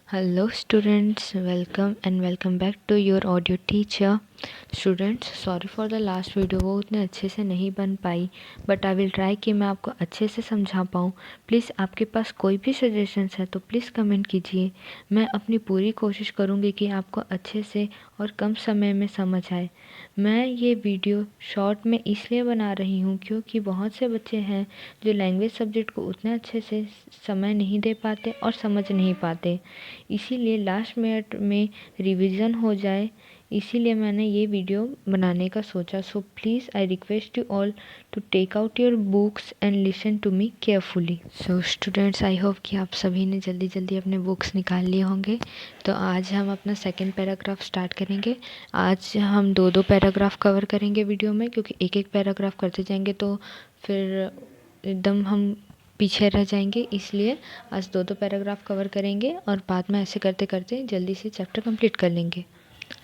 Hello students, welcome back to your audio teacher. Students sorry for the last video, वो उतने अच्छे से नहीं बन पाई, बट आई विल ट्राई कि मैं आपको अच्छे से समझा पाऊँ। प्लीज़ आपके पास कोई भी सजेशंस है तो प्लीज़ कमेंट कीजिए। मैं अपनी पूरी कोशिश करूँगी कि आपको अच्छे से और कम समय में समझ आए। मैं ये वीडियो शॉर्ट में इसलिए बना रही हूँ क्योंकि बहुत से बच्चे हैं जो लैंग्वेज सब्जेक्ट को उतने अच्छे से समय नहीं दे पाते और समझ नहीं पाते, इसीलिए लास्ट मिनट में रिवीजन हो जाए, इसीलिए मैंने ये वीडियो बनाने का सोचा। So please I request you all to take out your books and listen to me carefully. So students, I hope कि आप सभी ने जल्दी जल्दी अपने बुक्स निकाल लिए होंगे। तो आज हम अपना सेकंड पैराग्राफ स्टार्ट करेंगे। आज हम दो पैराग्राफ कवर करेंगे वीडियो में, क्योंकि एक एक पैराग्राफ करते जाएंगे तो फिर एकदम हम पीछे रह जाएंगे, इसलिए आज दो पैराग्राफ कवर करेंगे और बाद में ऐसे करते करते जल्दी से चैप्टर कंप्लीट कर लेंगे।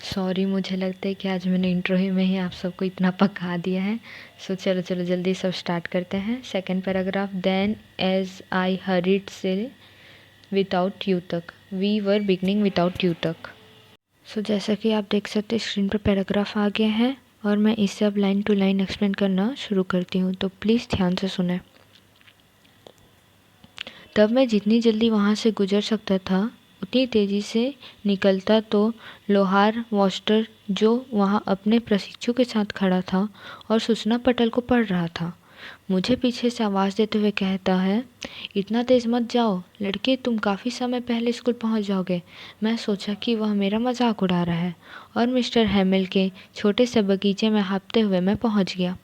सॉरी, मुझे लगता है कि आज मैंने इंट्रो ही में ही आप सबको इतना पका दिया है। सो चलो जल्दी सब स्टार्ट करते हैं। Second paragraph, then as I heard से विदाउट यू तक, we were beginning without you तक। सो जैसा कि आप देख सकते हैं स्क्रीन पर पैराग्राफ आ गया है और मैं इससे अब लाइन टू लाइन एक्सप्लेन करना शुरू करती हूँ, तो प्लीज़ ध्यान से सुने। तब मैं जितनी जल्दी वहाँ से गुजर सकता था उतनी तेज़ी से निकलता, तो लोहार वॉस्टर जो वहाँ अपने प्रशिक्षु के साथ खड़ा था और सूचना पटल को पढ़ रहा था, मुझे पीछे से आवाज़ देते हुए कहता है, इतना तेज़ मत जाओ लड़के, तुम काफ़ी समय पहले स्कूल पहुँच जाओगे। मैं सोचा कि वह मेरा मजाक उड़ा रहा है और मिस्टर हैमिल के छोटे से बगीचे में हाँफते हुए मैं पहुँच गया।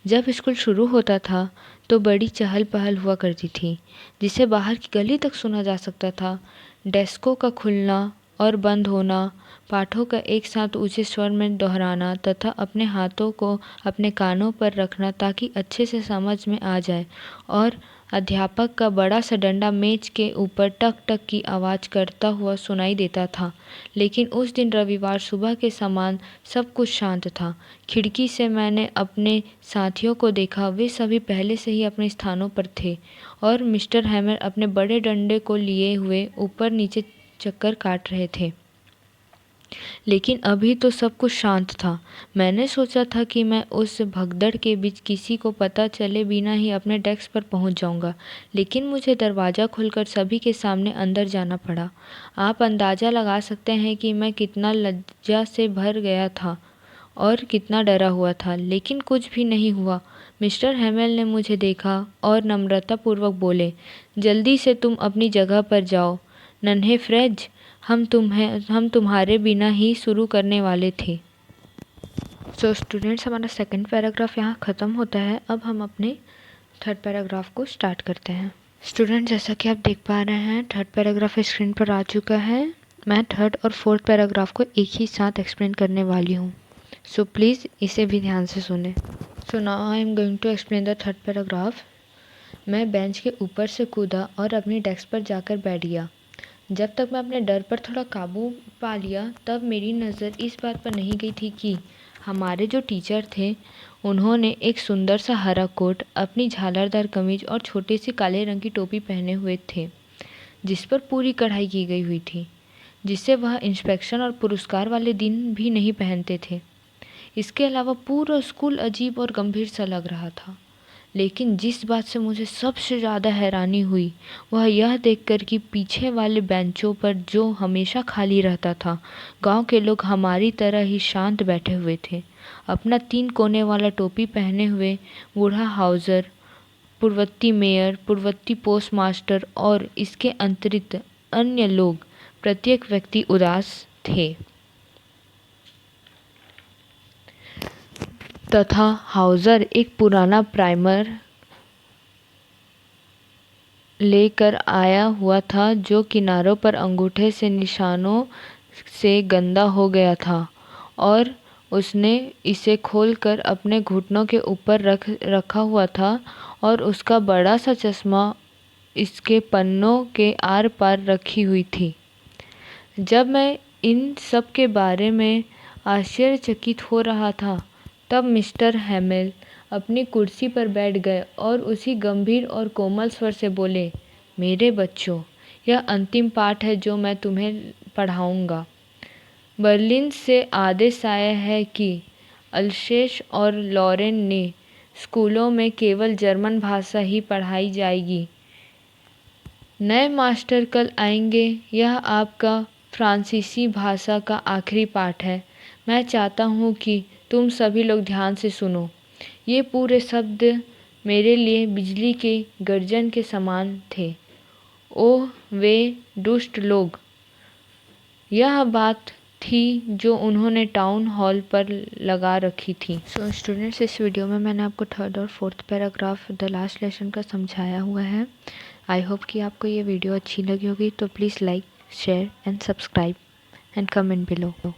जब स्कूल शुरू होता था तो बड़ी चहल पहल हुआ करती थी, जिसे बाहर की गली तक सुना जा सकता था। डेस्कों का खुलना और बंद होना, पाठों का एक साथ ऊंचे स्वर में दोहराना तथा अपने हाथों को अपने कानों पर रखना ताकि अच्छे से समझ में आ जाए, और अध्यापक का बड़ा सा डंडा मेज के ऊपर टक टक की आवाज़ करता हुआ सुनाई देता था। लेकिन उस दिन रविवार सुबह के समान सब कुछ शांत था। खिड़की से मैंने अपने साथियों को देखा, वे सभी पहले से ही अपने स्थानों पर थे और मिस्टर हैमर अपने बड़े डंडे को लिए हुए ऊपर नीचे चक्कर काट रहे थे। लेकिन अभी तो सब कुछ शांत था। मैंने सोचा था कि मैं उस भगदड़ के बीच किसी को पता चले बिना ही अपने डेस्क पर पहुंच जाऊंगा, लेकिन मुझे दरवाज़ा खोलकर सभी के सामने अंदर जाना पड़ा। आप अंदाज़ा लगा सकते हैं कि मैं कितना लज्जा से भर गया था और कितना डरा हुआ था, लेकिन कुछ भी नहीं हुआ। मिस्टर हैमेल ने मुझे देखा और नम्रतापूर्वक बोले, जल्दी से तुम अपनी जगह पर जाओ नन्हे फ्रेज, हम तुम्हारे बिना ही शुरू करने वाले थे। सो स्टूडेंट्स, हमारा सेकंड पैराग्राफ यहाँ ख़त्म होता है। अब हम अपने थर्ड पैराग्राफ को स्टार्ट करते हैं। स्टूडेंट, जैसा कि आप देख पा रहे हैं थर्ड पैराग्राफ स्क्रीन पर आ चुका है। मैं थर्ड और फोर्थ पैराग्राफ को एक ही साथ एक्सप्लेन करने वाली हूँ, सो प्लीज़ इसे भी ध्यान से सुने। So now I am going to explain the third paragraph. मैं बेंच के ऊपर से कूदा और अपनी डेस्क पर जाकर बैठ गया। जब तक मैं अपने डर पर थोड़ा काबू पा लिया, तब मेरी नज़र इस बात पर नहीं गई थी कि हमारे जो टीचर थे उन्होंने एक सुंदर सा हरा कोट, अपनी झालरदार कमीज और छोटी सी काले रंग की टोपी पहने हुए थे जिस पर पूरी कढ़ाई की गई हुई थी, जिसे वह इंस्पेक्शन और पुरस्कार वाले दिन भी नहीं पहनते थे। इसके अलावा पूरा स्कूल अजीब और गंभीर सा लग रहा था। लेकिन जिस बात से मुझे सबसे ज़्यादा हैरानी हुई वह यह देखकर कि पीछे वाले बेंचों पर जो हमेशा खाली रहता था, गांव के लोग हमारी तरह ही शांत बैठे हुए थे। अपना 3 कोने वाला टोपी पहने हुए बूढ़ा हाउजर, पूर्ववर्ती मेयर, पूर्ववर्ती पोस्टमास्टर और इसके अतिरिक्त अन्य लोग, प्रत्येक व्यक्ति उदास थे तथा हाउजर एक पुराना प्राइमर लेकर आया हुआ था जो किनारों पर अंगूठे से निशानों से गंदा हो गया था, और उसने इसे खोलकर अपने घुटनों के ऊपर रखा हुआ था और उसका बड़ा सा चश्मा इसके पन्नों के आर पार रखी हुई थी। जब मैं इन सब के बारे में आश्चर्यचकित हो रहा था, तब मिस्टर हैमिल अपनी कुर्सी पर बैठ गए और उसी गंभीर और कोमल स्वर से बोले, मेरे बच्चों, यह अंतिम पाठ है जो मैं तुम्हें पढ़ाऊँगा। बर्लिन से आदेश आया है कि अल्सेश और लॉरेन ने स्कूलों में केवल जर्मन भाषा ही पढ़ाई जाएगी। नए मास्टर कल आएंगे। यह आपका फ्रांसीसी भाषा का आखिरी पाठ है। मैं चाहता हूँ कि तुम सभी लोग ध्यान से सुनो। ये पूरे शब्द मेरे लिए बिजली के गर्जन के समान थे। ओह वे दुष्ट लोग! यह बात थी जो उन्होंने टाउन हॉल पर लगा रखी थी। सो स्टूडेंट्स, इस वीडियो में मैंने आपको 3rd और 4th paragraph the last lesson का समझाया हुआ है। आई होप कि आपको ये वीडियो अच्छी लगी होगी। तो please like, share and subscribe and comment below.